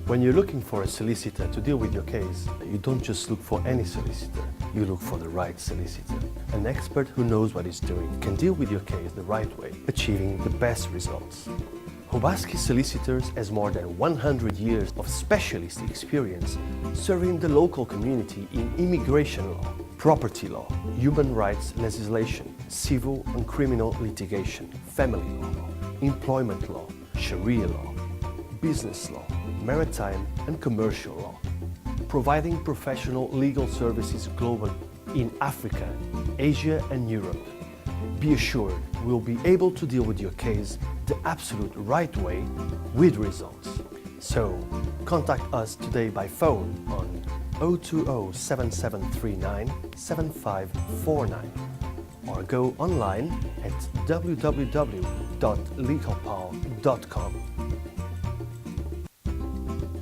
When you're looking for a solicitor to deal with your case, you don't just look for any solicitor, you look for the right solicitor. An expert who knows what he's doing can deal with your case the right way, achieving the best results. OBASEKI Solicitors has more than 100 years of specialist experience serving the local community in immigration law, property law, human rights legislation, civil and criminal litigation, family law, employment law, Sharia law, business law, maritime and commercial law, providing professional legal services globally in Africa, Asia and Europe. Be assured we'll be able to deal with your case the absolute right way with results. So, contact us today by phone on 020-7739-7549 or go online at www.legalpal.com.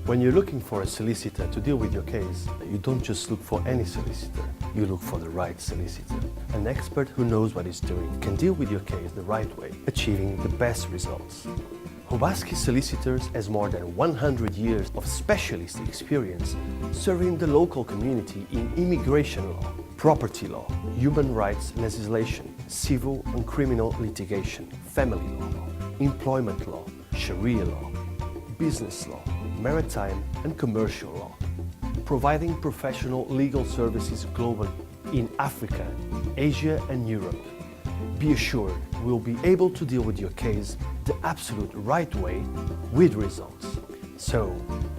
When you're looking for a solicitor to deal with your case, you don't just look for any solicitor, you look for the right solicitor. An expert who knows what he's doing can deal with your case the right way, achieving the best results. OBASEKI Solicitors has more than 100 years of specialist experience serving the local community in immigration law, property law, human rights legislation, civil and criminal litigation, family law, employment law, Sharia law, business law, maritime and commercial law, providing professional legal services globally in Africa, Asia and Europe. Be assured we'll be able to deal with your case the absolute right way with results. So,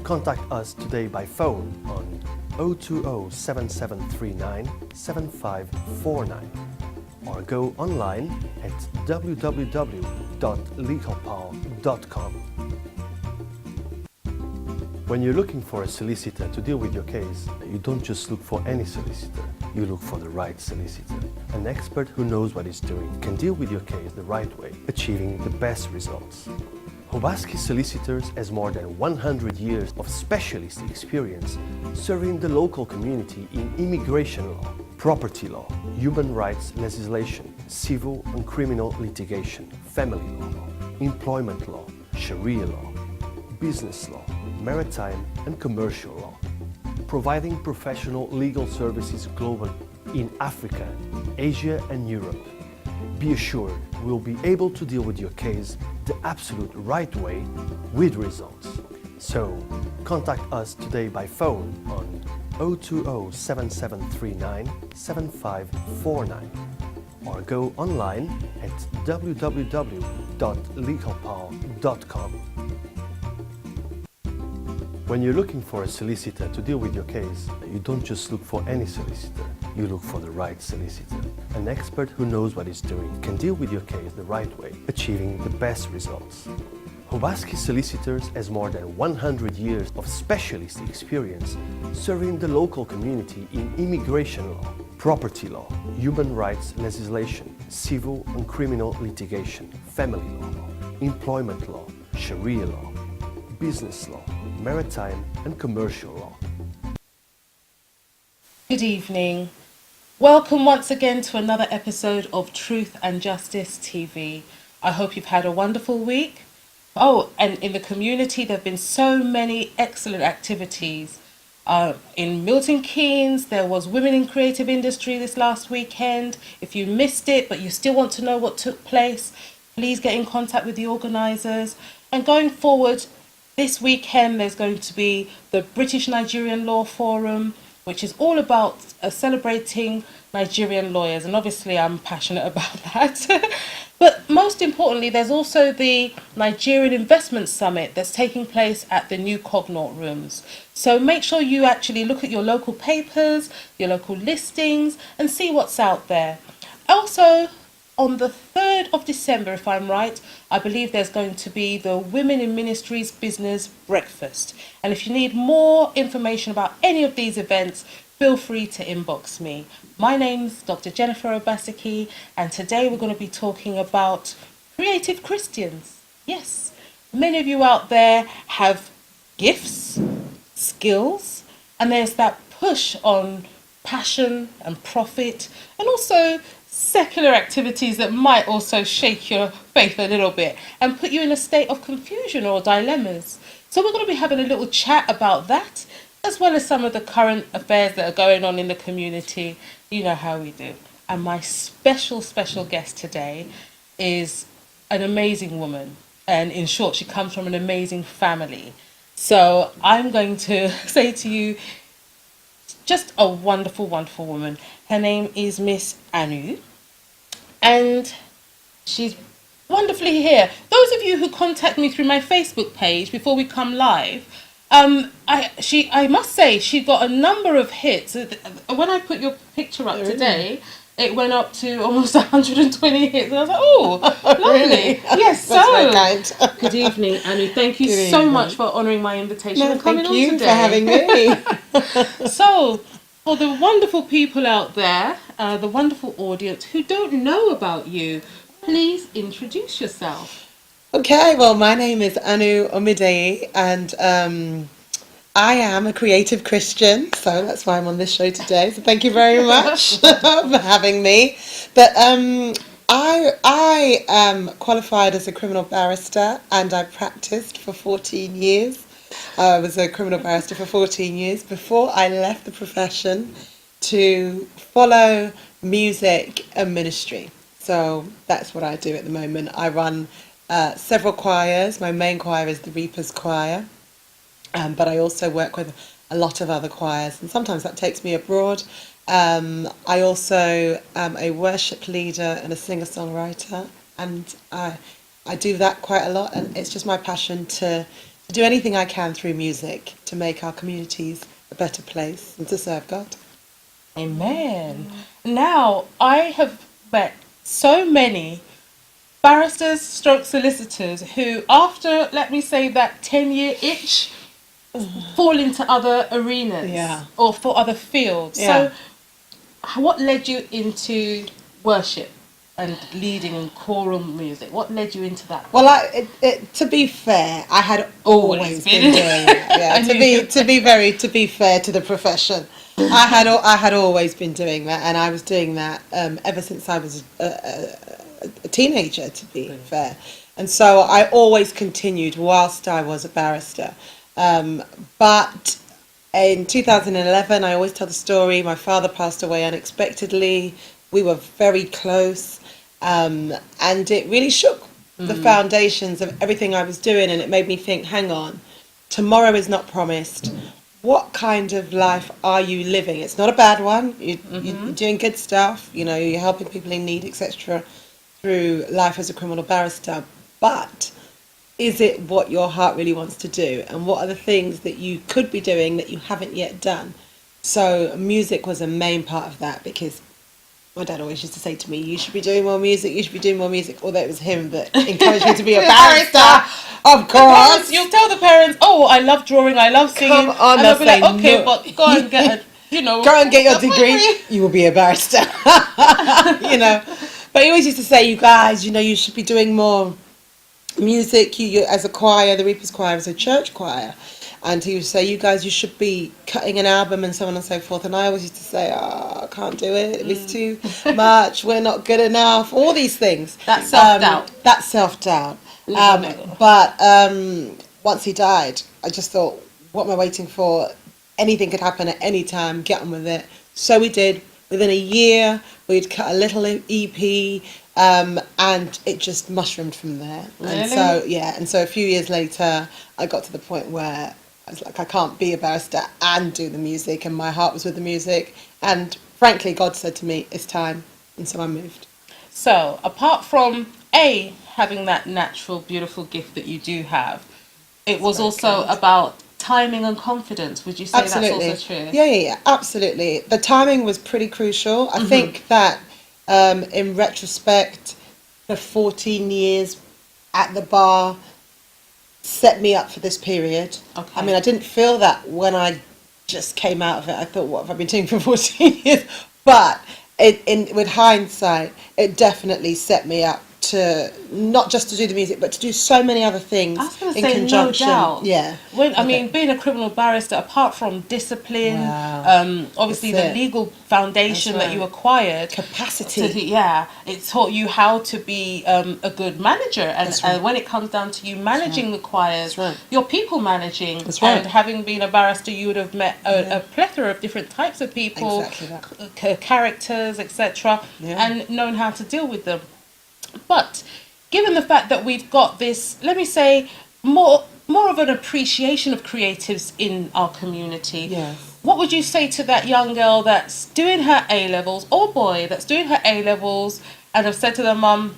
contact us today by phone on 020-7739-7549 or go online at www.legalpal.com. When you're looking for a solicitor to deal with your case, you don't just look for any solicitor, you look for the right solicitor. An expert who knows what he's doing can deal with your case the right way, achieving the best results. OBASEKI Solicitors has more than 100 years of specialist experience serving the local community in immigration law, property law, human rights legislation, civil and criminal litigation, family law, employment law, Sharia law, business law, maritime and commercial law, providing professional legal services globally in Africa, Asia and Europe. Be assured we'll be able to deal with your case the absolute right way with results. So, contact us today by phone on 020-7739-7549 or go online at www.legalpal.com. When you're looking for a solicitor to deal with your case, you don't just look for any solicitor, you look for the right solicitor. An expert who knows what he's doing can deal with your case the right way, achieving the best results. OBASEKI Solicitors has more than 100 years of specialist experience serving the local community in immigration law, property law, human rights legislation, civil and criminal litigation, family law, employment law, Sharia law, business law, maritime and commercial law. Good evening. Welcome once again to another episode of Truth and Justice TV. I hope you've had a wonderful week. Oh, and in the community there have been so many excellent activities. In Milton Keynes there was Women in Creative Industry this last weekend. If you missed it but you still want to know what took place, please get in contact with the organisers. And going forward, this weekend there's going to be the British Nigerian Law Forum, which is all about celebrating Nigerian lawyers, and obviously I'm passionate about that. But most importantly, there's also the Nigerian Investment Summit that's taking place at the new Cognaut Rooms. So make sure you actually look at your local papers, your local listings, and see what's out there. Also, on the 3rd of December, if I'm right, I believe there's going to be the Women in Ministries Business Breakfast. And if you need more information about any of these events, feel free to inbox me. My name's Dr. Jennifer OBASEKI, and today we're going to be talking about creative Christians. Yes, many of you out there have gifts, skills, and there's that push on passion and profit, and also secular activities that might also shake your faith a little bit and put you in a state of confusion or dilemmas. So we're going to be having a little chat about that, as well as some of the current affairs that are going on in the community. You know how we do. And my special guest today is an amazing woman. And in short, she comes from an amazing family. So I'm going to say to you, just a wonderful, wonderful woman. Her name is Miss Anu, and she's wonderfully here. Those of you who contact me through my Facebook page before we come live, I must say she got a number of hits. When I put your picture up today, it went up to almost 120 hits. And I was like, oh, lovely. Really? Yes, That's very kind. good evening, Anu. Thank you Good so evening. much for honouring my invitation No, and coming thank on you today. for having me. So, for the wonderful people out there, the wonderful audience who don't know about you, please introduce yourself. Okay, well, my name is Anu Omidei, and I am a creative Christian, so that's why I'm on this show today. So thank you very much for having me. But I am qualified as a criminal barrister, and I practiced for 14 years. I was a criminal barrister for 14 years before I left the profession to follow music and ministry. So that's what I do at the moment. I run several choirs. My main choir is the Reapers Choir, but I also work with a lot of other choirs, and sometimes that takes me abroad. I also am a worship leader and a singer-songwriter, and I do that quite a lot, and it's just my passion to do anything I can through music to make our communities a better place and to serve God. Amen. Now, I have met so many barristers stroke solicitors who, after, let me say, that 10-year itch, fall into other arenas Yeah. or for other fields. Yeah. So what led you into worship and leading and choral music? What led you into that? Well, to be fair, I had always been doing that. Yeah, to be fair to the profession, I had always been doing that, and I was doing that ever since I was a teenager. To be fair, and so I always continued whilst I was a barrister. But in 2011, I always tell the story. My father passed away unexpectedly. We were very close. And it really shook the foundations of everything I was doing, and it made me think, hang on, tomorrow is not promised. What kind of life are you living? It's not a bad one. You're doing good stuff, you're helping people in need, etc., through life as a criminal barrister. But is it what your heart really wants to do? And what are the things that you could be doing that you haven't yet done? So music was a main part of that, because my dad always used to say to me, you should be doing more music, you should be doing more music. Although it was him that encouraged me to be a barrister, of course. You'll tell the parents, oh, I love drawing, I love singing. Come on, and they'll be like, that's okay, no. but go and get a, Go and get your degree, you will be a barrister. But he always used to say, you guys, you should be doing more music. You as a choir, the Reapers Choir is a church choir. And he would say, you guys, you should be cutting an album and so on and so forth. And I always used to say, I can't do it. It's too much. We're not good enough. All these things. That's self-doubt. That's self-doubt. But once he died, I just thought, what am I waiting for? Anything could happen at any time. Get on with it. So we did. Within a year, we'd cut a little EP, and it just mushroomed from there. Really? And so a few years later, I got to the point where I was like, I can't be a barrister and do the music, and my heart was with the music. And frankly, God said to me, it's time. And so I moved. So, apart from having that natural, beautiful gift that you do have, it was also about timing and confidence. Would you say that's also true? Yeah, absolutely. The timing was pretty crucial. I think that in retrospect, the 14 years at the bar set me up for this period. Okay. I mean, I didn't feel that when I just came out of it. I thought, what have I been doing for 14 years? But with hindsight, it definitely set me up not just to do the music, but to do so many other things I was going to in say, conjunction. no doubt. Yeah. I mean, being a criminal barrister, apart from discipline, obviously That's the it. legal foundation That's that you right. acquired, Capacity. it taught you how to be a good manager. And, That's right. and when it comes down to you managing the choirs, That's right. you're people managing. That's right. And having been a barrister, you would have met a plethora of different types of people, Exactly that. characters, etc., Yeah. and known how to deal with them. But given the fact that we've got this, let me say, more of an appreciation of creatives in our community, Yes. what would you say to that young girl that's doing her A-levels, or boy that's doing her A-levels, and have said to their mum,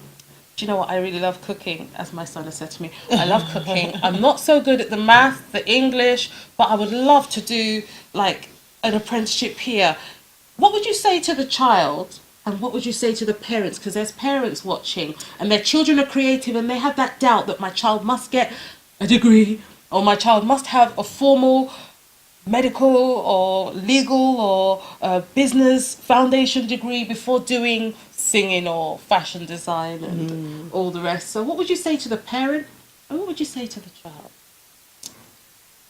do you know what, I really love cooking, as my son has said to me, I love cooking, I'm not so good at the math, the English, but I would love to do like an apprenticeship here. What would you say to the child? And what would you say to the parents? Because there's parents watching and their children are creative and they have that doubt that my child must get a degree or my child must have a formal medical or legal or business foundation degree before doing singing or fashion design and all the rest. So what would you say to the parent and what would you say to the child?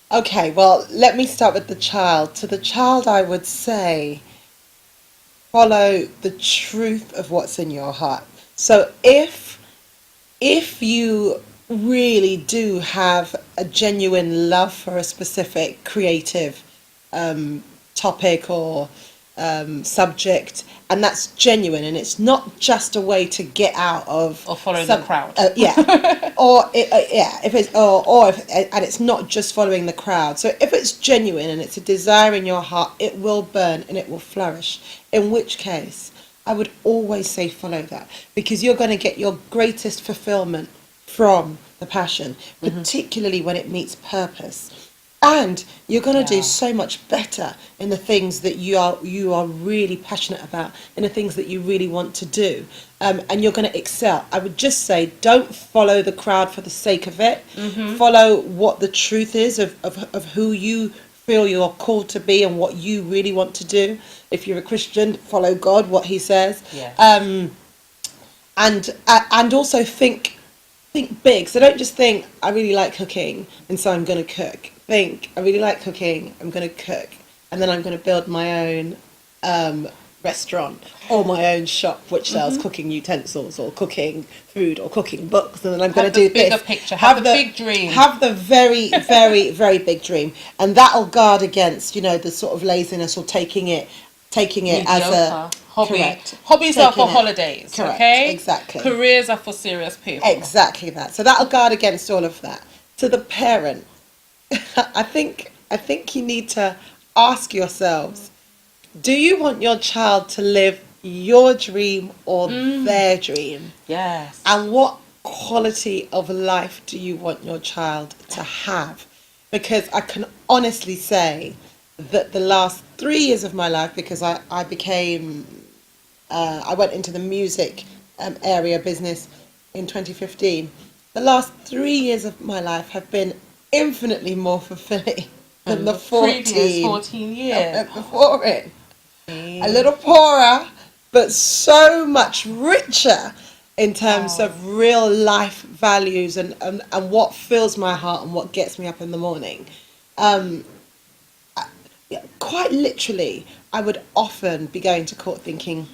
Okay, well, let me start with the child. To the child, I would say, follow the truth of what's in your heart. So if you really do have a genuine love for a specific creative topic or subject, and that's genuine, and it's not just a way to get out of Or following the crowd. And it's not just following the crowd. So if it's genuine and it's a desire in your heart, it will burn and it will flourish. In which case, I would always say follow that, because you're going to get your greatest fulfillment from the passion, particularly when it meets purpose. And you're going to do so much better in the things that you are really passionate about, in the things that you really want to do. And you're going to excel. I would just say, don't follow the crowd for the sake of it. Follow what the truth is of who you feel you're called to be and what you really want to do. If you're a Christian, follow God, what he says. Yes. And also think big. So don't just think, I really like cooking and so I'm going to cook. Think, I really like cooking, I'm going to cook, and then I'm going to build my own restaurant or my own shop which sells cooking utensils or cooking food or cooking books, and then I'm going to do this. Have the bigger picture, have the big dream. Have the very, very, very big dream, and that'll guard against, the sort of laziness or taking it as a hobby. Correct. Hobbies are for Taking it. holidays. Correct, Okay, exactly. Careers are for serious people. Exactly that. So that'll guard against all of that. To the parent, I think you need to ask yourselves, do you want your child to live your dream or their dream? Yes. And what quality of life do you want your child to have? Because I can honestly say that the last 3 years of my life, because I went into the music area business in 2015, the last 3 years of my life have been infinitely more fulfilling than the 14 years before it. A little poorer, but so much richer in terms of real life values and what fills my heart and what gets me up in the morning. Quite literally, I would often be going to court thinking,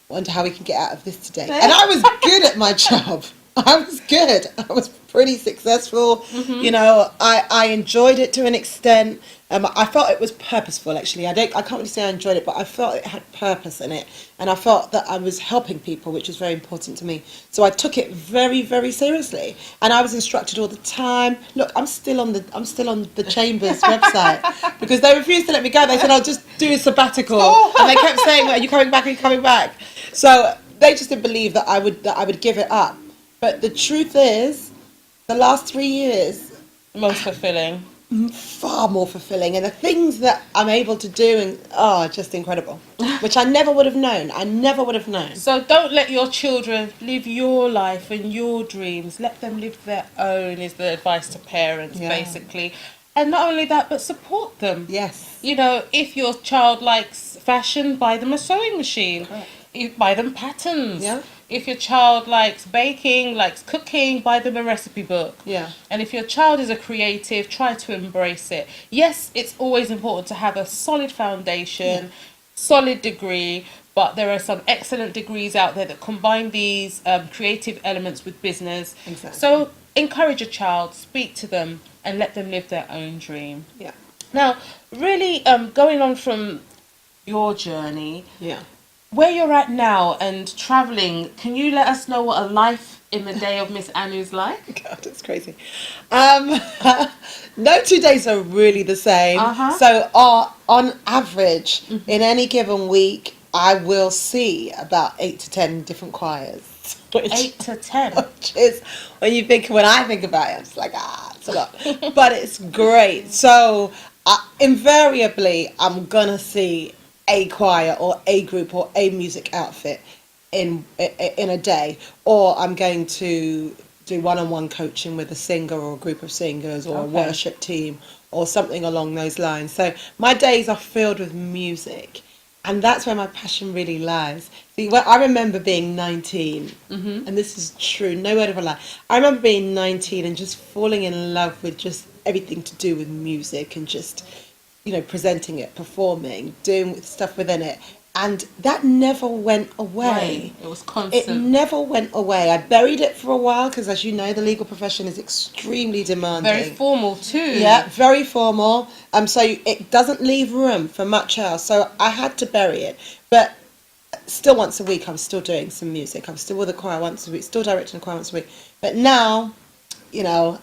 wonder how we can get out of this today. And I was good at my job. I was good. I was pretty successful. I enjoyed it to an extent. I felt it was purposeful, actually. I can't really say I enjoyed it, but I felt it had purpose in it, and I felt that I was helping people, which was very important to me. So I took it very, very seriously, and I was instructed all the time. Look, I'm still on the Chambers website because they refused to let me go. They said I'll just do a sabbatical, and they kept saying, "Are you coming back? Are you coming back?" So they just didn't believe that I would give it up. But the truth is, the last 3 years, most fulfilling, far more fulfilling, and the things that I'm able to do are just incredible, which I never would have known. So don't let your children live your life and your dreams. Let them live their own, is the advice to parents, basically. And not only that, but support them. Yes. If your child likes fashion, buy them a sewing machine. Correct. You buy them patterns. Yeah. if your child likes baking, likes cooking, buy them a recipe book. Yeah. And if your child is a creative, try to embrace it. Yes, it's always important to have a solid foundation, solid degree, but there are some excellent degrees out there that combine these creative elements with business. Exactly. So encourage a child, speak to them, and let them live their own dream. Yeah. Now, really, going on from your journey, Yeah. where you're at now and traveling, can you let us know what a life in the day of Miss Anu's like? God, it's crazy. No 2 days are really the same. So on average, in any given week, I will see about 8 to 10 different choirs. 8 to 10. Which is, when I think about it, it's like, it's a lot. But it's great. So invariably, I'm going to see a choir or a group or a music outfit in a day, or I'm going to do one-on-one coaching with a singer or a group of singers or a worship team or something along those lines. So my days are filled with music, and that's where my passion really lies. See, I remember being 19, and this is true, no word of a lie. I remember being 19 and just falling in love with just everything to do with music and just, presenting it, performing, doing stuff within it. And that never went away. Right. It was constant. It never went away. I buried it for a while because, as you know, the legal profession is extremely demanding. Very formal too. Yeah, very formal. So it doesn't leave room for much else. So I had to bury it. But still once a week, I'm still doing some music. I'm still with a choir once a week, still directing a choir once a week. But now, a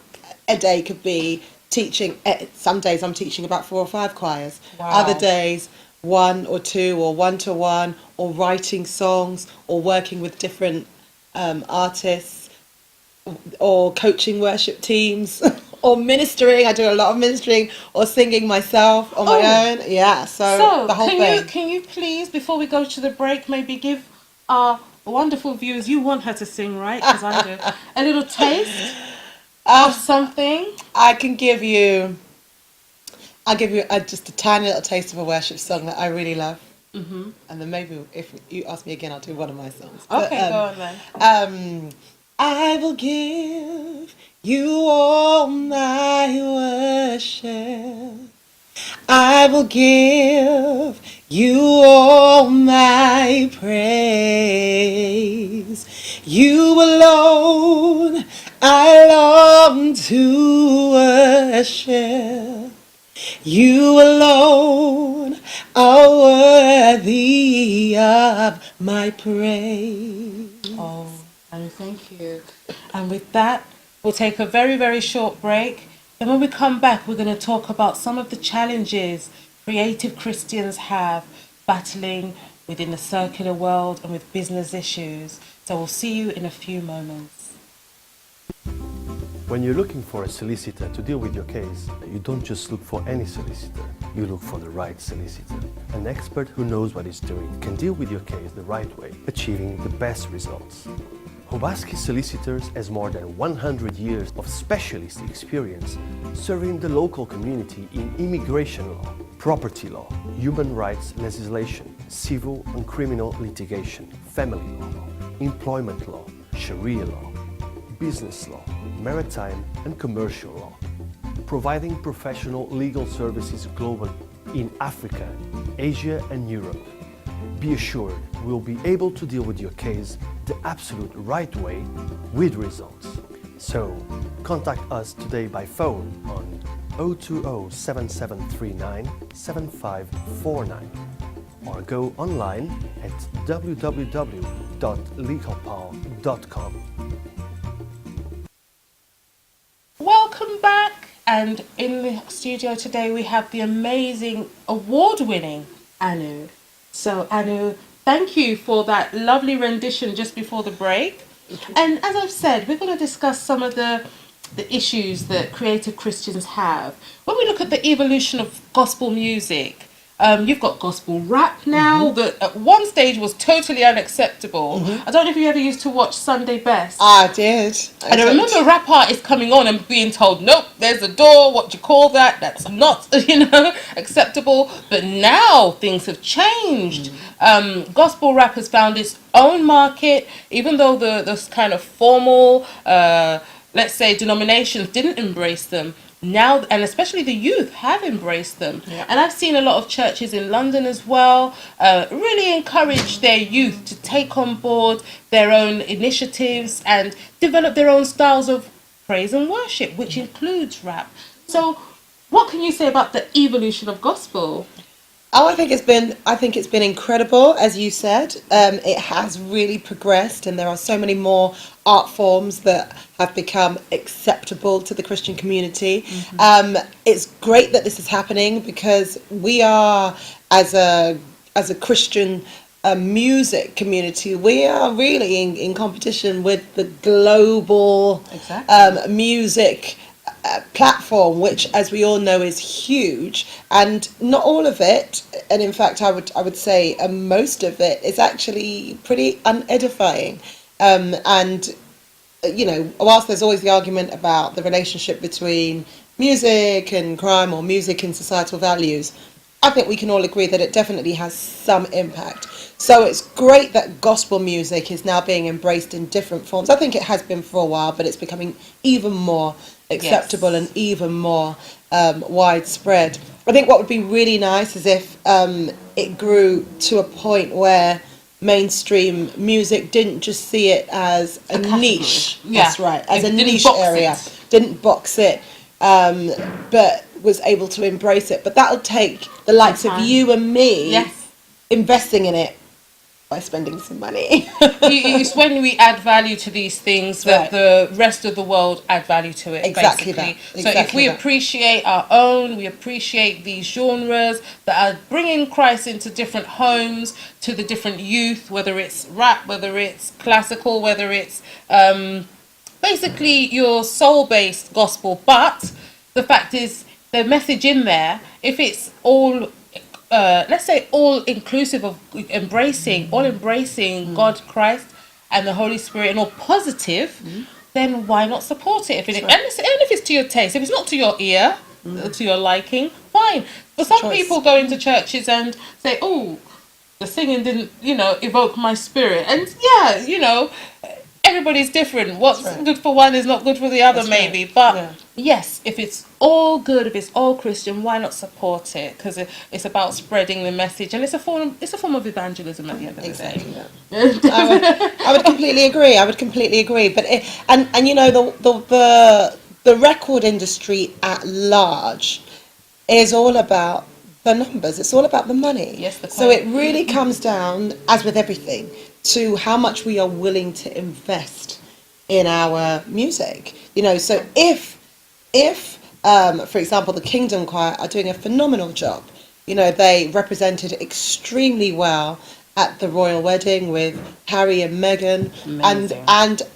day could be teaching. Some days I'm teaching about 4 or 5 choirs. Wow. Other days, 1 or 2 or 1-to-1, or writing songs, or working with different artists, or coaching worship teams, or ministering. I do a lot of ministering, or singing myself on my own. Yeah, so the whole thing. Can you please, before we go to the break, maybe give our wonderful viewers, you want her to sing, right? Because I do. A little taste of something. I'll give you just a tiny little taste of a worship song that I really love. And then maybe if you ask me again, I'll do one of my songs. Okay, go on then. I will give you all my worship. I will give you all my praise. You alone I long to worship. You alone are worthy of my praise. Oh, and thank you. And with that, we'll take a very, very short break. And when we come back, we're going to talk about some of the challenges creative Christians have battling within the circular world and with business issues. So we'll see you in a few moments. When you're looking for a solicitor to deal with your case, you don't just look for any solicitor, you look for the right solicitor. An expert who knows what he's doing can deal with your case the right way, achieving the best results. OBASEKI Solicitors has more than 100 years of specialist experience serving the local community in immigration law, property law, human rights legislation, civil and criminal litigation, family law, employment law, Sharia law, business law, maritime and commercial law, providing professional legal services globally in Africa, Asia and Europe. Be assured we'll be able to deal with your case the absolute right way with results. So, contact us today by phone on 020-7739-7549 or go online at www.legalpower.com. Welcome back, and in the studio today we have the amazing award-winning Anu. So Anu, thank you for that lovely rendition just before the break. And as I've said, we're going to discuss some of the issues that creative Christians have. When we look at the evolution of gospel music, You've got gospel rap now that at one stage was totally unacceptable. I don't know if you ever used to watch Sunday Best. I did. And I remember rap artists coming on and being told, nope, there's a door, what do you call that? That's not, acceptable. But now things have changed. Gospel rap has found its own market, even though the kind of formal, let's say, denominations didn't embrace them. Now, and especially the youth have embraced them. Yeah. And I've seen a lot of churches in London as well really encourage their youth to take on board their own initiatives and develop their own styles of praise and worship, which includes rap. So what can you say about the evolution of gospel? Oh, I think it's been incredible, as you said. It has really progressed, and there are so many more art forms that have become acceptable to the Christian community. It's great that this is happening because we are, as a Christian music community, we are really in competition with the global music platform, which, as we all know, is huge, and not all of it, and in fact I would say most of it is actually pretty unedifying, and whilst there's always the argument about the relationship between music and crime or music and societal values, I think we can all agree that it definitely has some impact. So it's great that gospel music is now being embraced in different forms. I think it has been for a while, but it's becoming even more acceptable and even more widespread. I think what would be really nice is if it grew to a point where mainstream music didn't just see it as a niche. That's right, as a niche area. Didn't box it, but was able to embrace it. But that'll take the likes of you and me investing in it by spending some money. It's when we add value to these things that the rest of the world add value to it. Exactly basically. that. So if we appreciate our own, we appreciate these genres that are bringing Christ into different homes, to the different youth, whether it's rap, whether it's classical, whether it's basically your soul-based gospel. But the fact is, the message in there, if it's all let's say all inclusive of embracing God, Christ and the Holy Spirit, and all positive, then why not support it? And if it's to your taste, if it's not to your ear, to your liking, fine. But some people go into churches and say, oh, the singing didn't, evoke my spirit. And everybody's different. What's good for one is not good for the other, maybe. But yes, if it's all good, if it's all Christian, why not support it? Because it's about spreading the message, and it's a form of evangelism at the end of the day. I would completely agree. But the record industry at large is all about the numbers. It's all about the money. Yes, so it really comes down, as with everything, to how much we are willing to invest in our music. So if for example, the Kingdom Choir are doing a phenomenal job. They represented extremely well at the royal wedding with Harry and Meghan,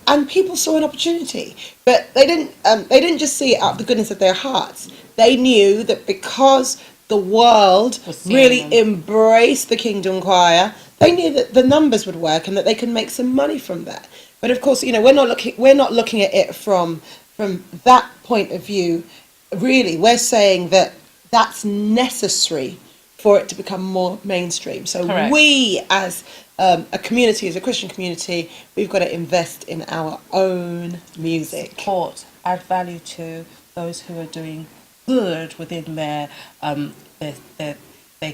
and people saw an opportunity, but they didn't just see it out of the goodness of their hearts. They knew that because the world really embraced the Kingdom Choir, they knew that the numbers would work and that they could make some money from that. But of course, we're not looking at it from that point of view. Really, we're saying that that's necessary for it to become more mainstream. So we, as a community, as a Christian community, we've got to invest in our own music. Support, add value to those who are doing good within their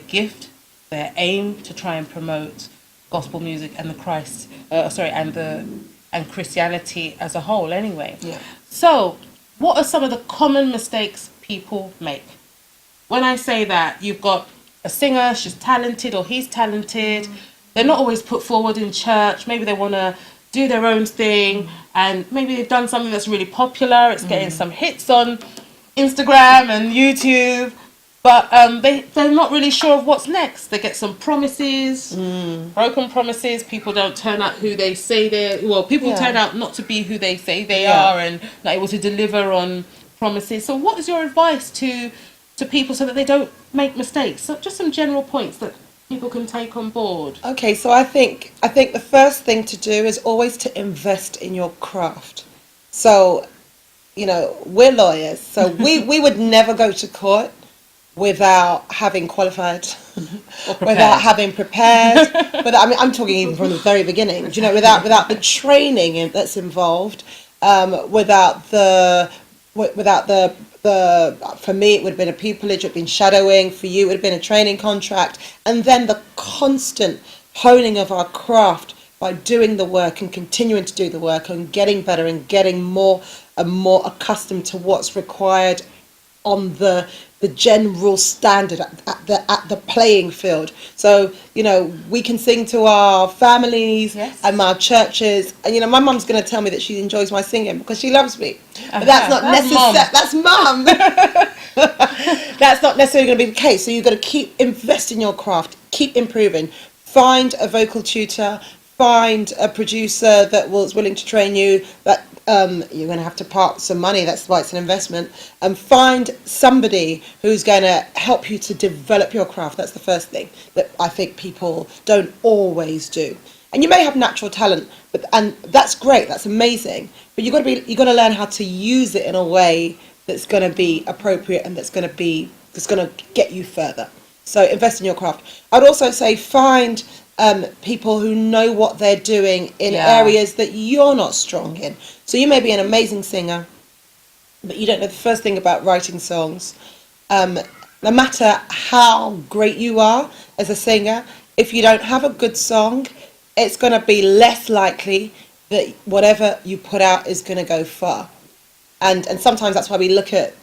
gift, their aim to try and promote gospel music and and Christianity as a whole. Anyway, So, what are some of the common mistakes people make? When I say that, you've got a singer, she's talented or he's talented. They're not always put forward in church. Maybe they want to do their own thing, and maybe they've done something that's really popular. It's getting some hits on Instagram and YouTube, but they're not really sure of what's next. They get some promises, broken promises. People don't turn out who they say people turn out not to be who they say they are, and not able to deliver on promises. So what is your advice to to people so that they don't make mistakes? So just some general points that people can take on board. Okay, so I think the first thing to do is always to invest in your craft. So, we're lawyers, so we would never go to court without having qualified, without having prepared. But I'm talking even from the very beginning. Without the training that's involved, without the for me it would have been a pupillage, it would have been shadowing. For you, it would have been a training contract, and then the constant honing of our craft by doing the work and continuing to do the work and getting better and getting more and more accustomed to what's required on the general standard at the playing field. So we can sing to our families, yes, and our churches, and my mum's going to tell me that she enjoys my singing because she loves me, but that's not necessary. That's mum. That's not necessarily going to be the case. So you've got to keep investing in your craft, keep improving, find a vocal tutor, find a producer that was willing to train you. That you're going to have to part some money, that's why it's an investment, and find somebody who's going to help you to develop your craft. That's the first thing that I think people don't always do. And you may have natural talent, and that's great, that's amazing, but you've got to learn how to use it in a way that's going to be appropriate and that's going to get you further. So invest in your craft. I'd also say find people who know what they're doing in areas that you're not strong in. So you may be an amazing singer, but you don't know the first thing about writing songs. No matter how great you are as a singer, if you don't have a good song, it's going to be less likely that whatever you put out is going to go far. And sometimes that's why we look at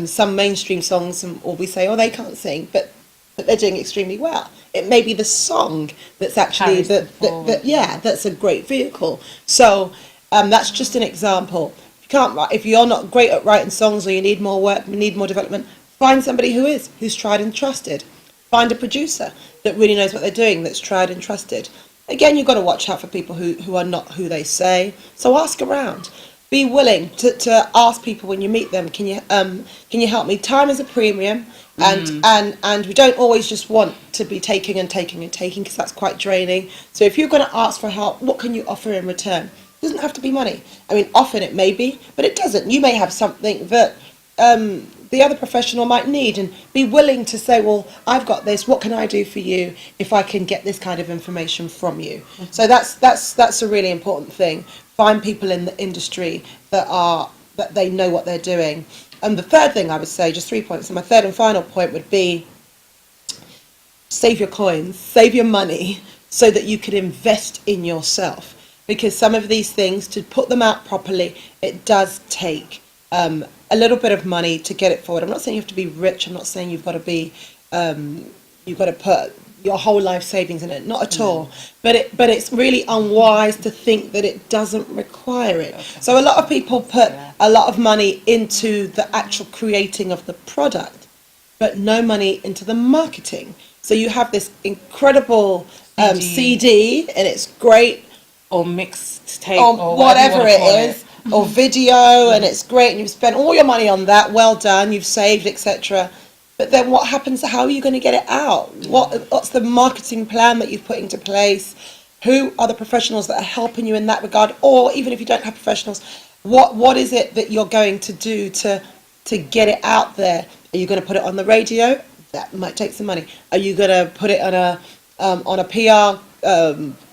some mainstream songs or we say, oh, they can't sing, but they're doing extremely well. It may be the song that's actually that's a great vehicle. So that's just an example. If you're not great at writing songs, or you need more work, need more development, find somebody who's tried and trusted. Find a producer that really knows what they're doing, that's tried and trusted. Again, you've got to watch out for people who are not who they say. So ask around. Be willing to ask people when you meet them, can you help me? Time is a premium, and we don't always just want to be taking because that's quite draining. So if you're going to ask for help, what can you offer in return? It doesn't have to be money. I mean, often it may be, but it doesn't. You may have something that the other professional might need, and be willing to say, well, I've got this, what can I do for you if I can get this kind of information from you? So that's a really important thing. Find people in the industry that they know what they're doing. And the third thing I would say, just 3 points, and my third and final point would be save your coins, save your money, so that you can invest in yourself. Because some of these things, to put them out properly, it does take a little bit of money to get it forward. I'm not saying you have to be rich. I'm not saying you've got to put your whole life savings in it. Not at all. But it's really unwise to think that it doesn't require it. Okay. So a lot of people put a lot of money into the actual creating of the product, but no money into the marketing. So you have this incredible CD, and it's great, or mixtape, or whatever it is. Or video, and it's great, and you've spent all your money on that, well done, you've saved, etc. But then what happens? How are you going to get it out? What's the marketing plan that you've put into place? Who are the professionals that are helping you in that regard? Or even if you don't have professionals, what is it that you're going to do to get it out there? Are you going to put it on the radio? That might take some money. Are you going to put it on a PR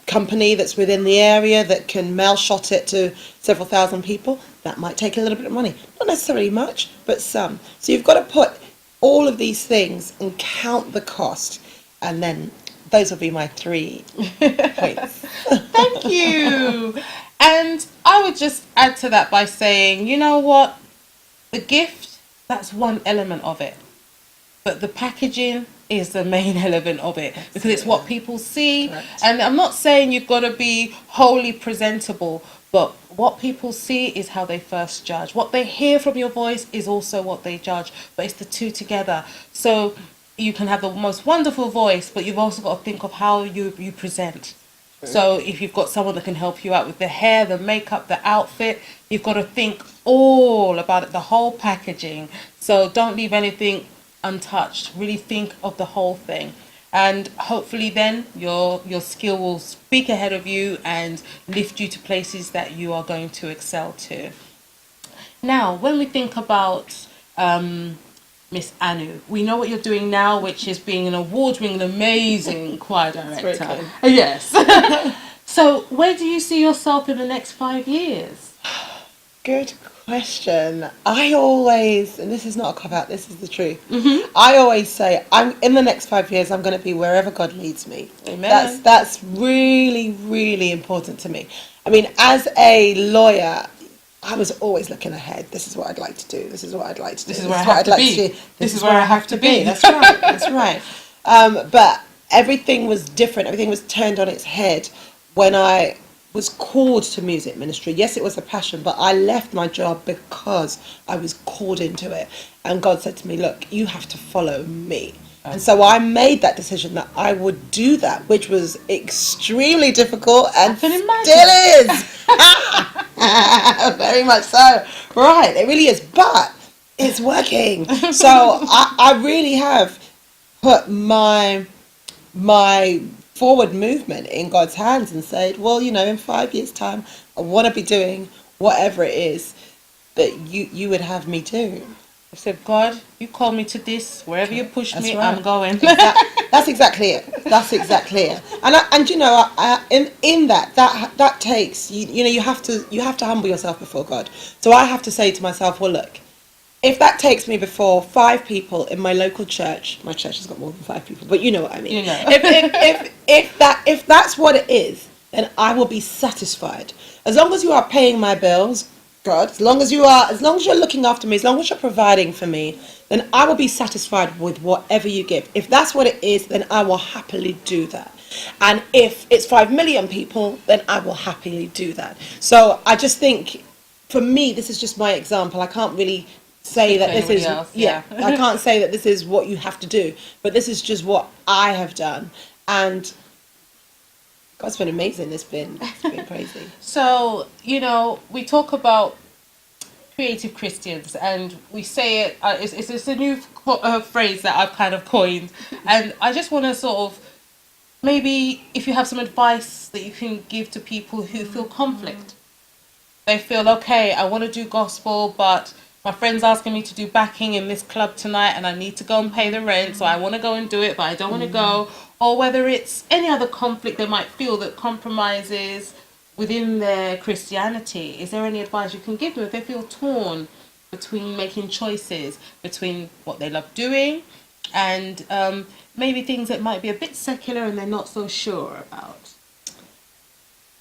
company that's within the area that can mail shot it to several thousand people? That might take a little bit of money. Not necessarily much, but some. So you've got to put all of these things and count the cost, and then those will be my 3 points. Thank you. And I would just add to that by saying, you know what, the gift, that's one element of it, but the packaging is the main element of it, because it's what people see. Correct. And I'm not saying you've got to be wholly presentable, but what people see is how they first judge. What they hear from your voice is also what they judge, but it's the two together. So you can have the most wonderful voice, but you've also got to think of how you present. So if you've got someone that can help you out with the hair, the makeup, the outfit, you've got to think all about it, the whole packaging. So don't leave anything untouched. Really think of the whole thing. And hopefully then your skill will speak ahead of you and lift you to places that you are going to excel to. Now, when we think about Miss Anu, we know what you're doing now, which is being an award-winning, amazing choir director. Yes. So, where do you see yourself in the next 5 years? Good question. I always, and this is not a cop out, this is the truth. I always say, I'm in the next 5 years, I'm going to be wherever God leads me. Amen. That's really, really important to me. I mean, as a lawyer, I was always looking ahead. This is what I'd like to do. This is what I'd like to do. This is where I have to be. This is where I have to be. That's right. That's right. But everything was different. Everything was turned on its head when I was called to music ministry. Yes, it was a passion, but I left my job because I was called into it. And God said to me, look, you have to follow me. And so I made that decision that I would do that, which was extremely difficult and still is. Very much so. Right, it really is. But it's working. So I really have put my forward movement in God's hands and said, well, you know, in 5 years' time, I want to be doing whatever it is that you would have me do. I said, God, you call me to this. Wherever you push me, right. I'm going. That's exactly it. That's exactly it. And you know, in that takes you know you have to humble yourself before God. So I have to say to myself, well, look, if that takes me before 5 people in my local church, my church has got more than 5 people, but you know what I mean. You know. If that's what it is, then I will be satisfied. As long as you are paying my bills, God, as long as you're looking after me, as long as you're providing for me, then I will be satisfied with whatever you give. If that's what it is, then I will happily do that. And if it's 5 million people, then I will happily do that. So I just think, for me, this is just my example. I can't really say that this is I can't say that this is what you have to do, but this is just what I have done. And God's been amazing. It's been crazy. So, you know, we talk about creative Christians, and we say it, it's a new phrase that I've kind of coined. And I just want to sort of, maybe if you have some advice that you can give to people who feel conflict. They feel, okay, I want to do gospel, but my friend's asking me to do backing in this club tonight and I need to go and pay the rent, so I want to go and do it, but I don't want to go. Or whether it's any other conflict they might feel that compromises within their Christianity. Is there any advice you can give them if they feel torn between making choices, between what they love doing and maybe things that might be a bit secular and they're not so sure about?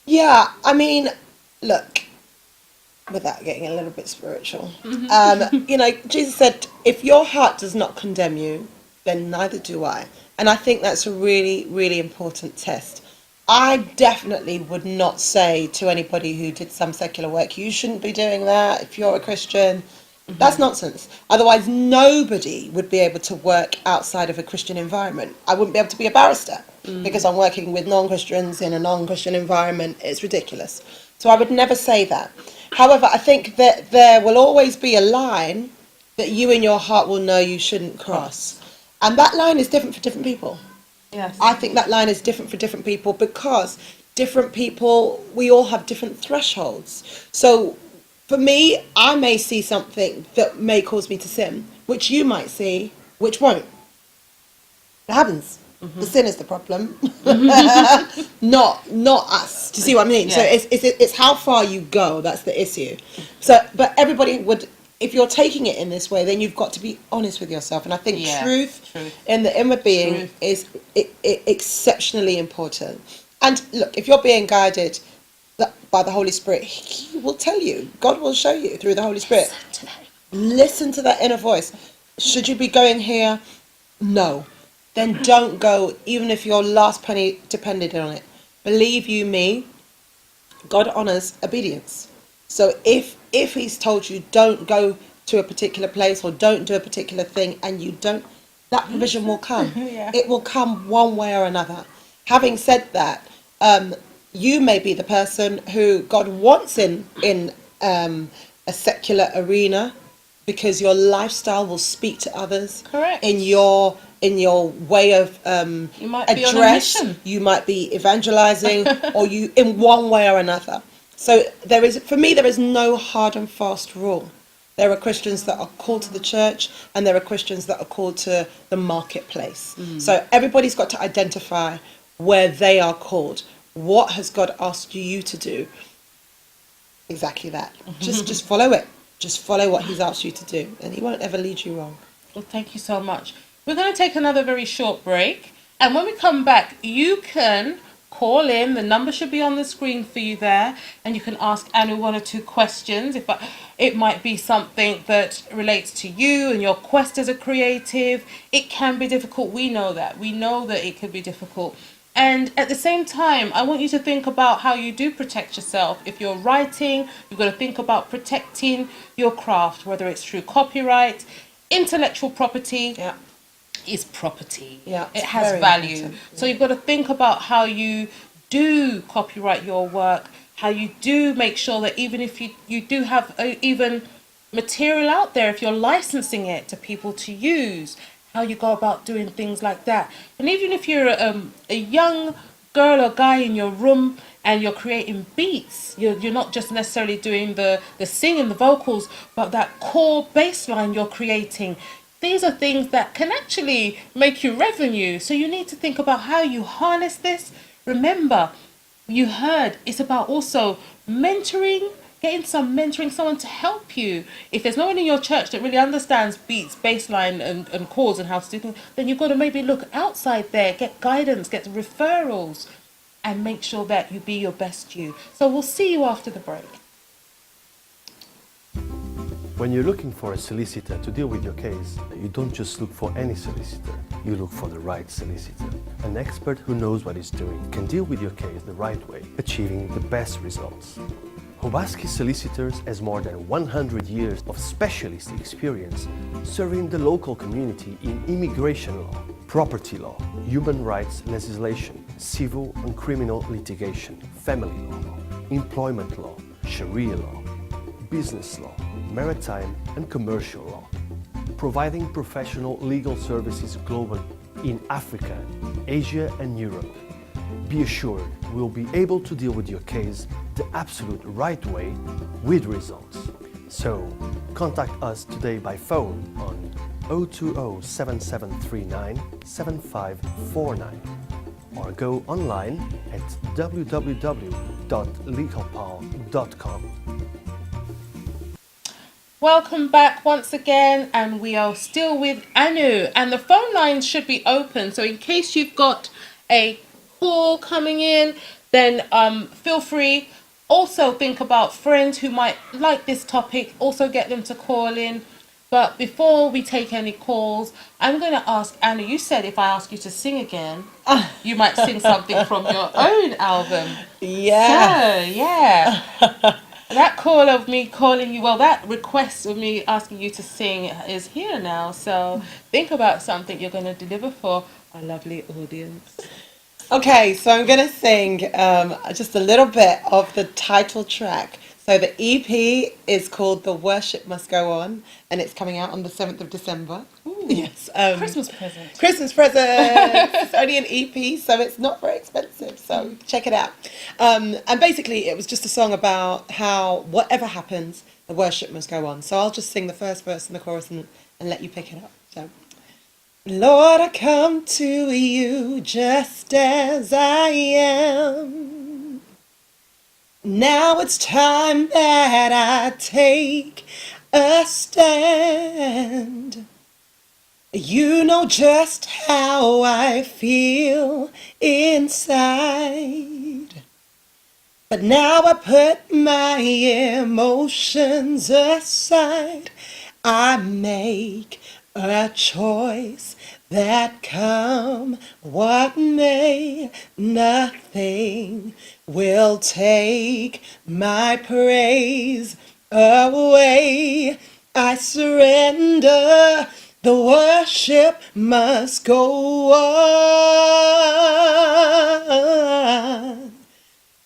Yeah, I mean, look, without getting a little bit spiritual, you know, Jesus said, if your heart does not condemn you, then neither do I. And I think that's a really, really important test. I definitely would not say to anybody who did some secular work, you shouldn't be doing that if you're a Christian. That's nonsense. Otherwise, nobody would be able to work outside of a Christian environment. I wouldn't be able to be a barrister because I'm working with non-Christians in a non-Christian environment. It's ridiculous. So I would never say that. However, I think that there will always be a line that you in your heart will know you shouldn't cross. And that line is different for different people. Yes. I think that line is different for different people because different people, we all have different thresholds. So for me, I may see something that may cause me to sin, which you might see, which won't. It happens. The sin is the problem, not us. Do you see what I mean? Yeah. So it's how far you go. That's the issue. So, but everybody would. If you're taking it in this way, then you've got to be honest with yourself. And I think truth in the inward being is exceptionally important. And look, if you're being guided by the Holy Spirit, He will tell you. God will show you through the Holy Spirit. Listen to that inner voice. Should you be going here? No. Then don't go, even if your last penny depended on it. Believe you me, God honours obedience. So if He's told you don't go to a particular place or don't do a particular thing and you don't, that provision will come. It will come one way or another. Having said that, you may be the person who God wants in a secular arena, because your lifestyle will speak to others. Correct. In your way of You might be address, on a mission. you might be evangelizing, or you in one way or another. So for me, there is no hard and fast rule. There are Christians that are called to the church, and there are Christians that are called to the marketplace. So everybody's got to identify where they are called. What has God asked you to do? Exactly that. Just follow it. Just follow what he's asked you to do, and he won't ever lead you wrong. Well, thank you so much. We're going to take another very short break. And when we come back, you can call in. The number should be on the screen for you there. And you can ask Anu 1 or 2 questions. It might be something that relates to you and your quest as a creative. It can be difficult. We know that. We know that it could be difficult. And at the same time, I want you to think about how you do protect yourself. If you're writing, you've got to think about protecting your craft, whether it's through copyright, intellectual property. Yeah. Is property. Yeah, it has value. important. So you've got to think about how you do copyright your work, how you do make sure that even if you do have even material out there, if you're licensing it to people to use, how you go about doing things like that. And even if you're a young girl or guy in your room and you're creating beats, you're not just necessarily doing the singing, the vocals, but that core bass line you're creating. These are things that can actually make you revenue. So you need to think about how you harness this. Remember, you heard it's about also mentoring, getting some mentoring, someone to help you. If there's no one in your church that really understands beats, bass line and chords and how to do things, then you've got to maybe look outside there, get guidance, get referrals, and make sure that you be your best you. So we'll see you after the break. When you're looking for a solicitor to deal with your case, you don't just look for any solicitor, you look for the right solicitor. An expert who knows what he's doing can deal with your case the right way, achieving the best results. OBASEKI Solicitors has more than 100 years of specialist experience serving the local community in immigration law, property law, human rights legislation, civil and criminal litigation, family law, employment law, Sharia law, business law, maritime and commercial law, providing professional legal services globally in Africa, Asia and Europe. Be assured we'll be able to deal with your case the absolute right way with results. So, contact us today by phone on 020 7739 7549 or go online at www.legalpal.com. Welcome back once again, and we are still with Anu, and the phone lines should be open, so in case you've got a call coming in, then feel free. Also think about friends who might like this topic, also get them to call in. But before we take any calls, I'm going to ask Anu, you said if I ask you to sing again, you might sing something from your own album. Yeah. So, yeah. That call of me calling you, well, that request of me asking you to sing is here now. So think about something you're going to deliver for our lovely audience. Okay, so I'm going to sing just a little bit of the title track. So the EP is called The Worship Must Go On, and it's coming out on the 7th of December. Ooh, yes. Christmas present. Christmas present. It's only an EP, so it's not very expensive. So check it out. And basically, it was just a song about how whatever happens, the worship must go on. So I'll just sing the first verse and the chorus and let you pick it up. So, Lord, I come to you just as I am. Now it's time that I take a stand. You know just how I feel inside. But now I put my emotions aside. I make a choice that come what may. Nothing will take my praise away. I surrender. The worship must go on.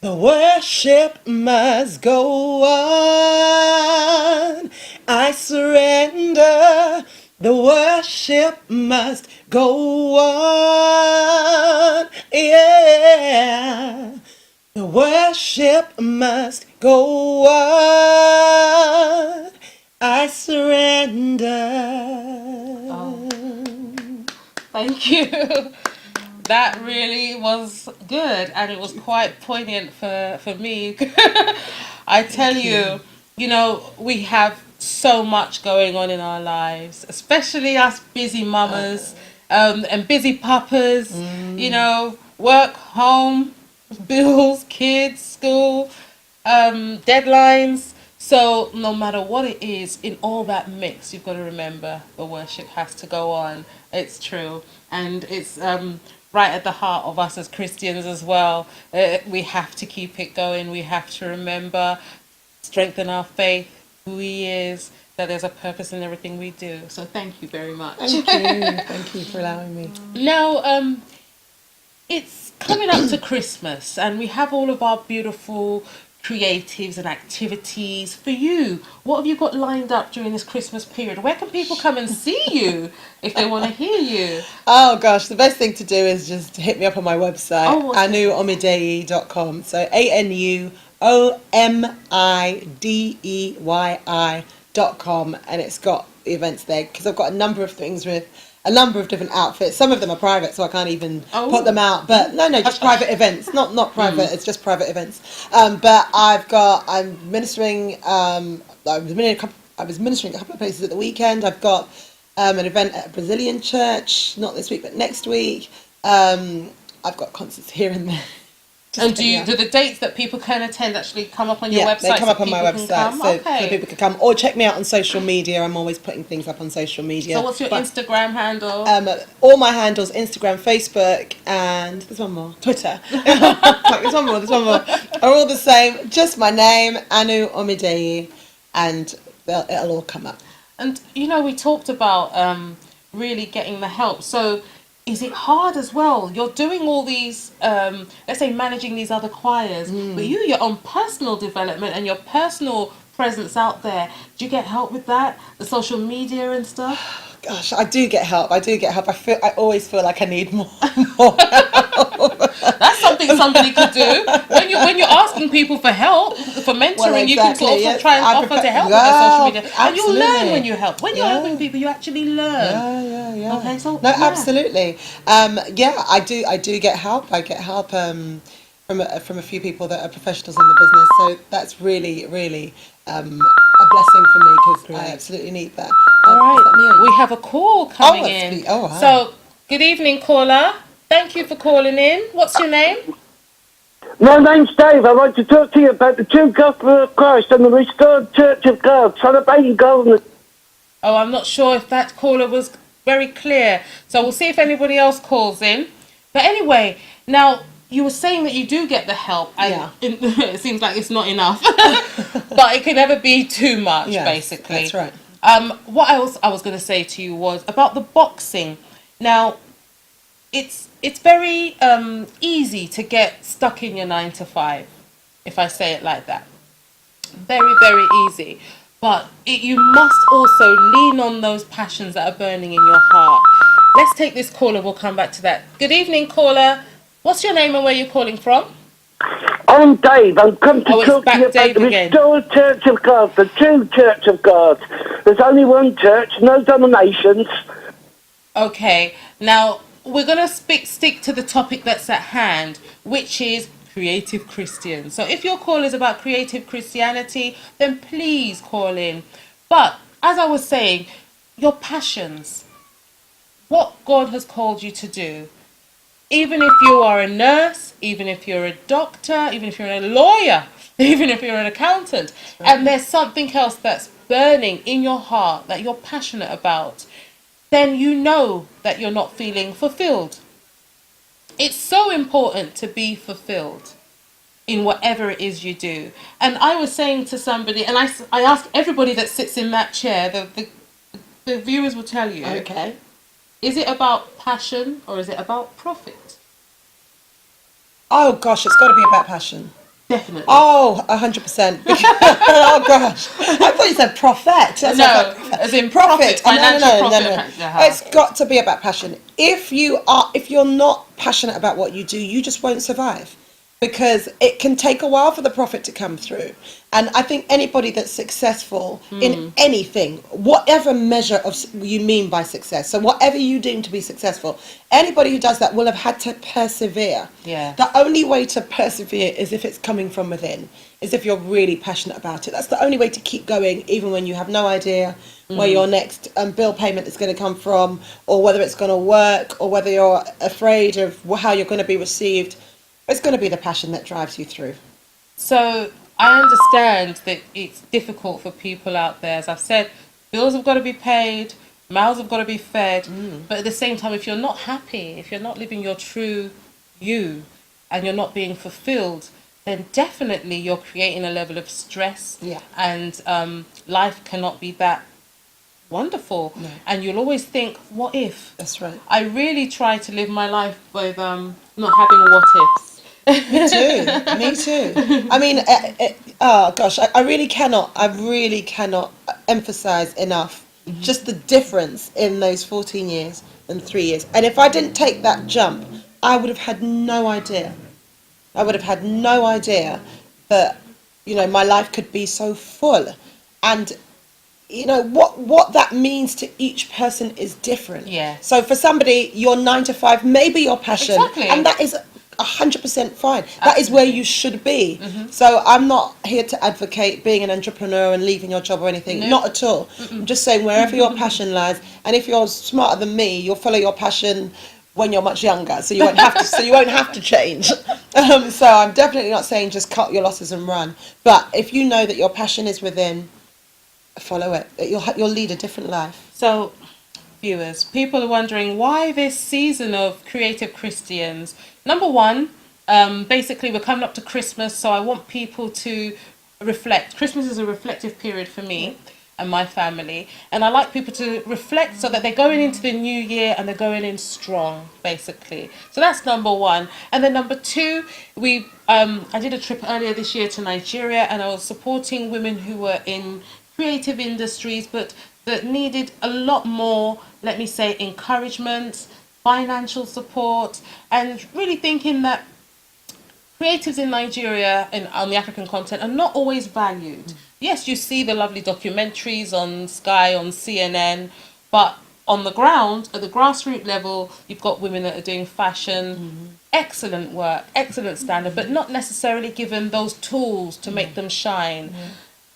The worship must go on. I surrender. The worship must go on. Yeah. The worship must go on. I surrender. Oh, thank you. That really was good, and it was quite poignant for me. I tell you know, we have so much going on in our lives, especially us busy mamas and busy papas, you know, work, home, bills, kids, school, deadlines. So no matter what it is, in all that mix, you've got to remember the worship has to go on. It's true, and it's right at the heart of us as Christians as well. We have to keep it going. We have to remember, strengthen our faith, who He is, that there's a purpose in everything we do. So thank you very much. Thank you for allowing me. Now, it's coming up to Christmas, and we have all of our beautiful creatives and activities for you. What have you got lined up during this Christmas period? Where can people come and see you if they want to hear you? Oh gosh, the best thing to do is just hit me up on my website, anuomidei.com. So ANUOMIDEYI.com, and it's got the events there because I've got a number of things with a number of different outfits. Some of them are private, so I can't even put them out. But no, just private events. Not private. It's just private events. But I'm ministering. I was ministering a couple of places at the weekend. I've got an event at a Brazilian church, not this week, but next week. I've got concerts here and there. And do the dates that people can attend actually come up on your website? Yeah, they come up on my website, so people can come or check me out on social media. I'm always putting things up on social media. So what's your Instagram handle? All my handles: Instagram, Facebook, and there's one more, Twitter. There's one more. Are all the same. Just my name, Anu Omidei, and it'll all come up. And you know, we talked about really getting the help. So is it hard as well? You're doing all these, let's say, managing these other choirs, but your own personal development and your personal presence out there. Do you get help with that? The social media and stuff? Gosh, I do get help. I always feel like I need more. That's something somebody could do. When you're asking people for help, for mentoring, you can sort of try and offer to help with their social media. Absolutely. And you'll learn when you help. When you're helping people, you actually learn. Yeah. Okay, so absolutely. I do get help. I get help from a few people that are professionals in the business. So that's really, really a blessing for me because I absolutely need that. All right, we have a call coming in. Wow. So, good evening, caller. Thank you for calling in. What's your name? My name's Dave. I'd like to talk to you about the true gospel of Christ and the restored Church of God, celebrating God. Oh, I'm not sure if that caller was very clear. So we'll see if anybody else calls in. But anyway, now you were saying that you do get the help. And it seems like it's not enough. But it can never be too much, basically. That's right. What else I was going to say to you was about the boxing. Now, it's very easy to get stuck in your 9 to 5, if I say it like that. Very, very easy. But you must also lean on those passions that are burning in your heart. Let's take this caller. We'll come back to that. Good evening, caller. What's your name and where you're calling from? I'm Dave. I've come to talk to you about Dave the again. restored Church of God, the true Church of God. There's only one church, no denominations. Okay. Now, we're going to stick to the topic that's at hand, which is creative Christians. So if your call is about creative Christianity, then please call in. But as I was saying, your passions, what God has called you to do, even if you are a nurse, even if you're a doctor, even if you're a lawyer, even if you're an accountant, and there's something else that's burning in your heart that you're passionate about, then you know that you're not feeling fulfilled. It's so important to be fulfilled in whatever it is you do. And I was saying to somebody, and I ask everybody that sits in that chair, the viewers will tell you, Okay. Is it about passion or is it about profit? Oh gosh, it's got to be about passion. Definitely. Oh, 100%. Oh gosh, I thought you said prophet. That's No, what as in profit, financial profit. It's got to be about passion. If you're not passionate about what you do, you just won't survive, because it can take a while for the profit to come through. And I think anybody that's successful in anything, whatever measure of you mean by success, so whatever you deem to be successful, anybody who does that will have had to persevere. Yeah. The only way to persevere is if it's coming from within, is if you're really passionate about it. That's the only way to keep going, even when you have no idea where your next bill payment is going to come from, or whether it's going to work, or whether you're afraid of how you're going to be received. It's going to be the passion that drives you through. So I understand that it's difficult for people out there. As I've said, bills have got to be paid, mouths have got to be fed. But at the same time, if you're not happy, if you're not living your true you, and you're not being fulfilled, then definitely you're creating a level of stress. Yeah. And life cannot be that wonderful. No. And you'll always think, what if? That's right. I really try to live my life with not having what ifs. Me too. Me too. I mean, oh gosh, I really cannot emphasize enough just the difference in those 14 years and 3 years. And if I didn't take that jump, I would have had no idea. I would have had no idea that, my life could be so full. And what that means to each person is different. Yeah. So for somebody, your 9 to 5 may be your passion, Exactly. and that is 100% fine. That is where you should be. So I'm not here to advocate being an entrepreneur and leaving your job or anything. No. Not at all. I'm just saying wherever your passion lies, and if you're smarter than me, you'll follow your passion when you're much younger, so you won't have to. So you won't have to change. So I'm definitely not saying just cut your losses and run. But if you know that your passion is within, follow it. You'll lead a different life. So, viewers, people are wondering why this season of Creative Christians. Number one, basically we're coming up to Christmas, so I want people to reflect. Christmas is a reflective period for me and my family, and I like people to reflect so that they're going into the new year and they're going in strong, basically. So that's number one. And then number two, I did a trip earlier this year to Nigeria, and I was supporting women who were in creative industries but that needed a lot more, let me say, encouragement, financial support, and really thinking that creatives in Nigeria and on the African continent are not always valued. Yes, you see the lovely documentaries on Sky, on CNN, but on the ground, at the grassroots level, you've got women that are doing fashion, excellent work, excellent standard, but not necessarily given those tools to make them shine.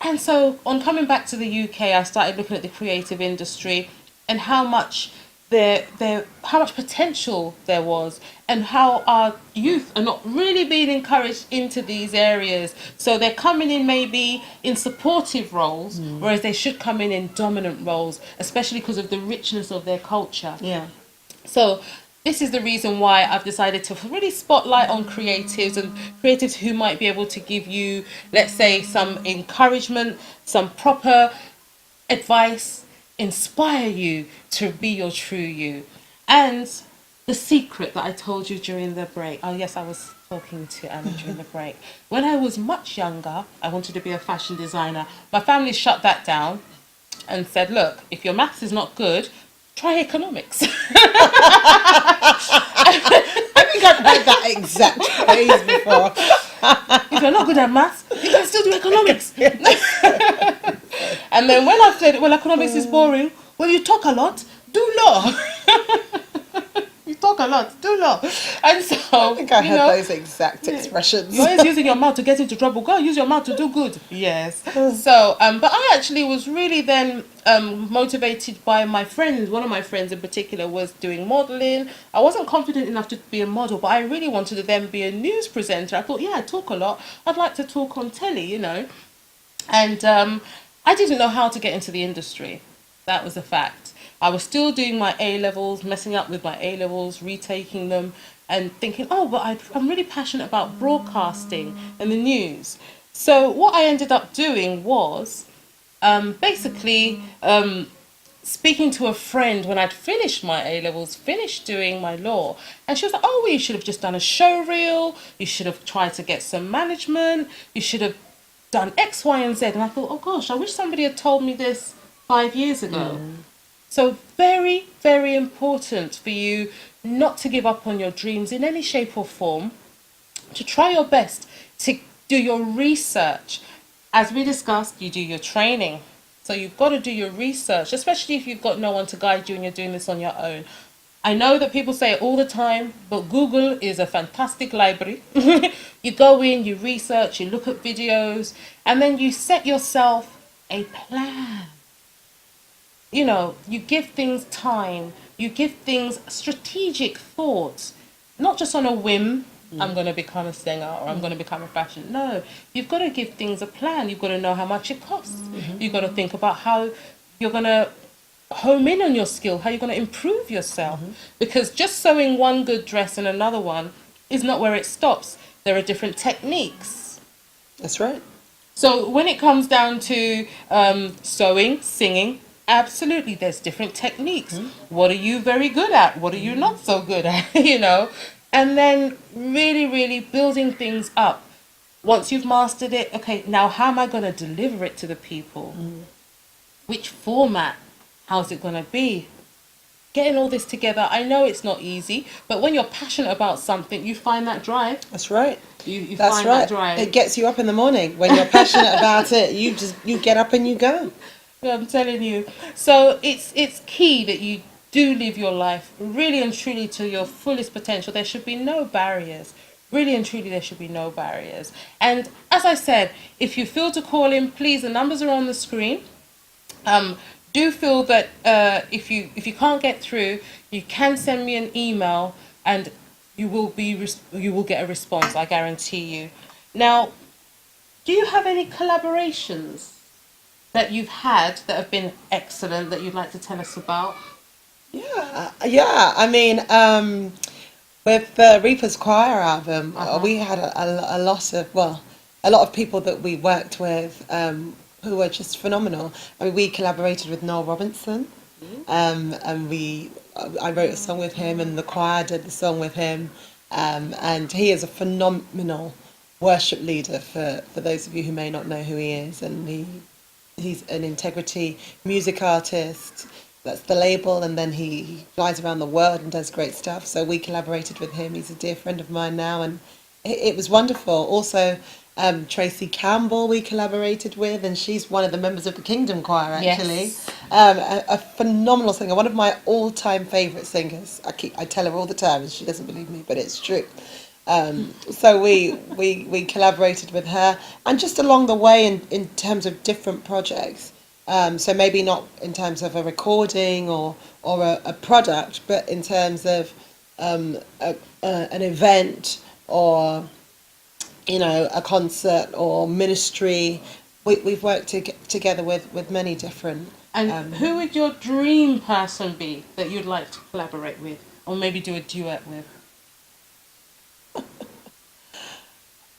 And so on coming back to the UK, I started looking at the creative industry and how much how much potential there was, and how our youth are not really being encouraged into these areas. So they're coming in maybe in supportive roles, whereas they should come in dominant roles, especially because of the richness of their culture. Yeah. So this is the reason why I've decided to really spotlight on creatives and creatives who might be able to give you, let's say, some encouragement, some proper advice, inspire you to be your true you. And the secret that I told you during the break. Oh yes, I was talking to Anna during the break. When I was much younger, I wanted to be a fashion designer. My family shut that down and said, look, if your maths is not good, try economics. I think I've heard that exact phrase before. If you're not good at maths, you can still do economics. And then when I said, well, economics is boring, well, you talk a lot, do law. You talk a lot, do law. And so, I think I heard those exact expressions. You're always using your mouth to get into trouble. Go use your mouth to do good. Yes. So, but I actually was really then motivated by my friends. One of my friends in particular was doing modelling. I wasn't confident enough to be a model, but I really wanted to then be a news presenter. I thought, yeah, I talk a lot. I'd like to talk on telly, And I didn't know how to get into the industry. That was a fact. I was still doing my A-levels, messing up with my A-levels, retaking them, and thinking, oh, but I'm really passionate about broadcasting and the news. So what I ended up doing was basically speaking to a friend when I'd finished my A-levels, finished doing my law, and she was like, oh, well, you should have just done a show reel, you should have tried to get some management, you should have done X, Y, and Z. And I thought, oh gosh, I wish somebody had told me this 5 years ago. So very, very important for you not to give up on your dreams in any shape or form, to try your best to do your research. As we discussed, you do your training. So you've got to do your research, especially if you've got no one to guide you and you're doing this on your own. I know that people say it all the time, but Google is a fantastic library. You go in, you research, you look at videos, and then you set yourself a plan. You know, you give things time, you give things strategic thoughts, not just on a whim. I'm going to become a singer or I'm going to become a fashion. No, you've got to give things a plan. You've got to know how much it costs. You've got to think about how you're going to home in on your skill, how you're going to improve yourself. Because just sewing one good dress and another one is not where it stops. There are different techniques. That's right. So when it comes down to sewing, singing, absolutely, there's different techniques. What are you very good at? What are you not so good at? You know? And then really, really building things up. Once you've mastered it, okay, now how am I going to deliver it to the people? Which format? How's it going to be? Getting all this together, I know it's not easy, but when you're passionate about something, you find that drive. That's right. You That's find right. that drive. It gets you up in the morning. When you're passionate about it, you get up and you go. I'm telling you. So it's key that you do live your life really and truly to your fullest potential. There should be no barriers. Really and truly, there should be no barriers. And as I said, if you feel to call in, please, the numbers are on the screen. Do feel that if you can't get through, you can send me an email and you will get a response, I guarantee you. Now, do you have any collaborations that you've had that have been excellent that you'd like to tell us about? Yeah. I mean, with the Reaper's Choir album, we had a lot of people that we worked with who were just phenomenal. I mean, we collaborated with Noel Robinson, and I wrote a song with him, and the choir did the song with him, and he is a phenomenal worship leader for those of you who may not know who he is, and he's an Integrity music artist. That's the label, and then he flies around the world and does great stuff. So we collaborated with him. He's a dear friend of mine now, and it was wonderful. Also, Tracy Campbell we collaborated with, and she's one of the members of the Kingdom Choir, actually. Yes. A phenomenal singer, one of my all-time favourite singers. I tell her all the time, and she doesn't believe me, but it's true. So we collaborated with her, and just along the way in terms of different projects. So maybe not in terms of a recording or a product, but in terms of an event or, you know, a concert or ministry. We've worked together with many different. And who would your dream person be that you'd like to collaborate with, or maybe do a duet with?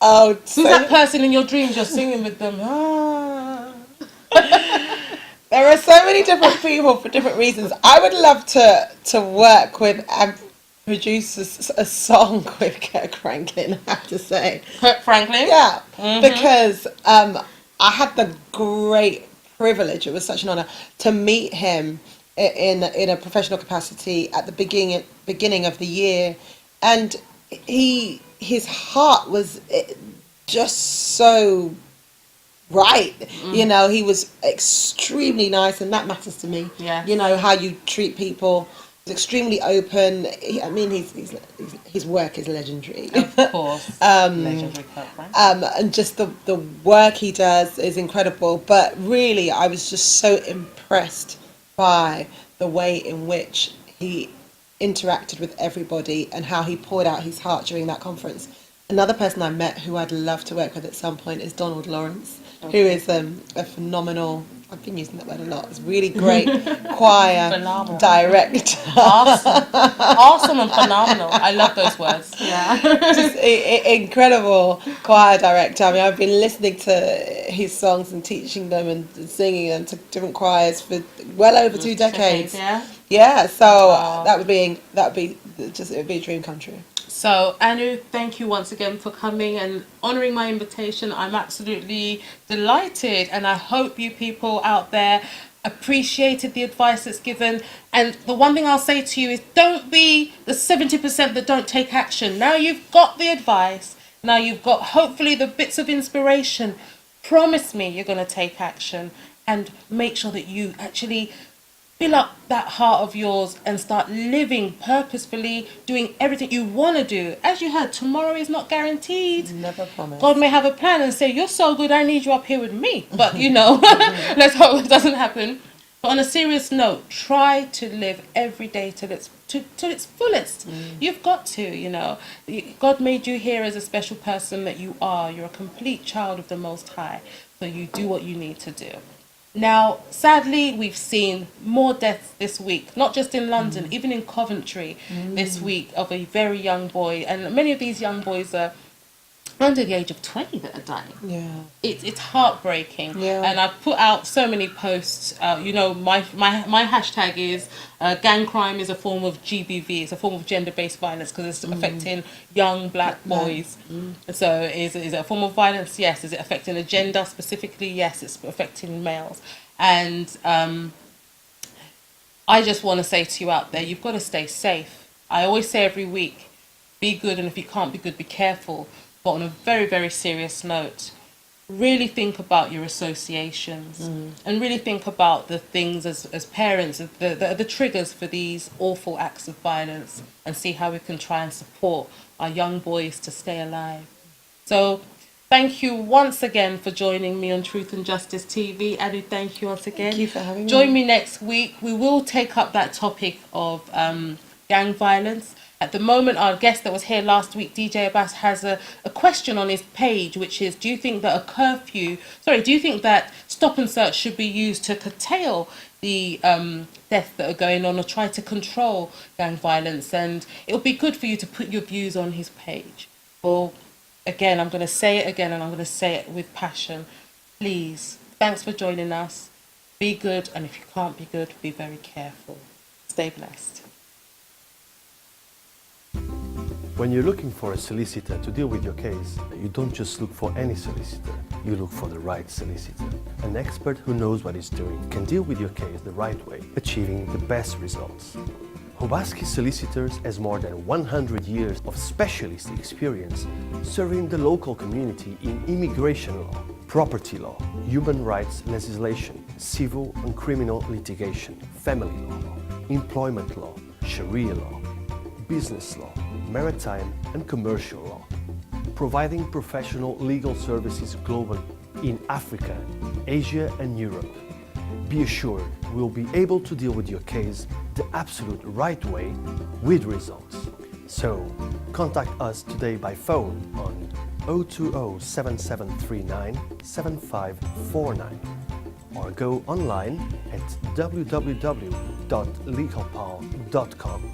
Who's that person in your dreams you're singing with them? There are so many different people for different reasons. I would love to work with and produce a song with Kirk Franklin, I have to say. Kirk Franklin? Yeah, because I had the great privilege, it was such an honour, to meet him in a professional capacity at the beginning of the year. And his heart was just so right. You know, he was extremely nice, and that matters to me. Yeah. You know, how you treat people. He's extremely open. I mean, his work is legendary. Of course. Legendary Kirk Franklin. And just the work he does is incredible. But really, I was just so impressed by the way in which he interacted with everybody and how he poured out his heart during that conference. Another person I met who I'd love to work with at some point is Donald Lawrence, who is a phenomenal I've been using that word a lot. It's really great choir Phenomenal. director. Awesome and phenomenal. I love those words. Yeah. Just incredible choir director. I mean, I've been listening to his songs and teaching them and singing them to different choirs for well over 2 decades. Yeah. Yeah, so Wow. that would be it would be a dream come true. So, Anu, thank you once again for coming and honouring my invitation. I'm absolutely delighted, and I hope you people out there appreciated the advice that's given. And the one thing I'll say to you is don't be the 70% that don't take action. Now you've got the advice, now you've got hopefully the bits of inspiration. Promise me you're going to take action and make sure that you actually fill up that heart of yours and start living purposefully, doing everything you want to do. As you heard, tomorrow is not guaranteed. Never promise. God may have a plan and say, you're so good, I need you up here with me. But, you know, let's hope it doesn't happen. But on a serious note, try to live every day till its fullest. You've got to, you know. God made you here as a special person that you are. You're a complete child of the Most High. So you do what you need to do. Now, sadly, we've seen more deaths this week, not just in London, even in Coventry this week, of a very young boy. And many of these young boys are under the age of 20 that are dying. Yeah. It's heartbreaking. Yeah. And I've put out so many posts. You know, my hashtag is gang crime is a form of GBV. It's a form of gender-based violence because it's affecting young black boys. So is it a form of violence? Yes. Is it affecting a gender specifically? Yes. It's affecting males. And I just want to say to you out there, you've got to stay safe. I always say every week, be good, and if you can't be good, be careful. But on a very, very serious note, really think about your associations and really think about the things as parents, the triggers for these awful acts of violence, and see how we can try and support our young boys to stay alive. So thank you once again for joining me on Truth and Justice TV. Adu, thank you once again. Thank you for having me. Join me next week. We will take up that topic of gang violence. At the moment, our guest that was here last week, DJ Abbas, has a question on his page, which is, do you think that stop and search should be used to curtail the deaths that are going on or try to control gang violence? And it'll be good for you to put your views on his page. Well, again, I'm going to say it again, and I'm going to say it with passion. Please, thanks for joining us. Be good, and if you can't be good, be very careful. Stay blessed. When you're looking for a solicitor to deal with your case, you don't just look for any solicitor, you look for the right solicitor. An expert who knows what he's doing can deal with your case the right way, achieving the best results. OBASEKI Solicitors has more than 100 years of specialist experience serving the local community in immigration law, property law, human rights legislation, civil and criminal litigation, family law, employment law, Sharia law, business law, maritime and commercial law, providing professional legal services globally in Africa, Asia and Europe. Be assured we'll be able to deal with your case the absolute right way with results. So, contact us today by phone on 020-7739-7549 or go online at www.legalpal.com.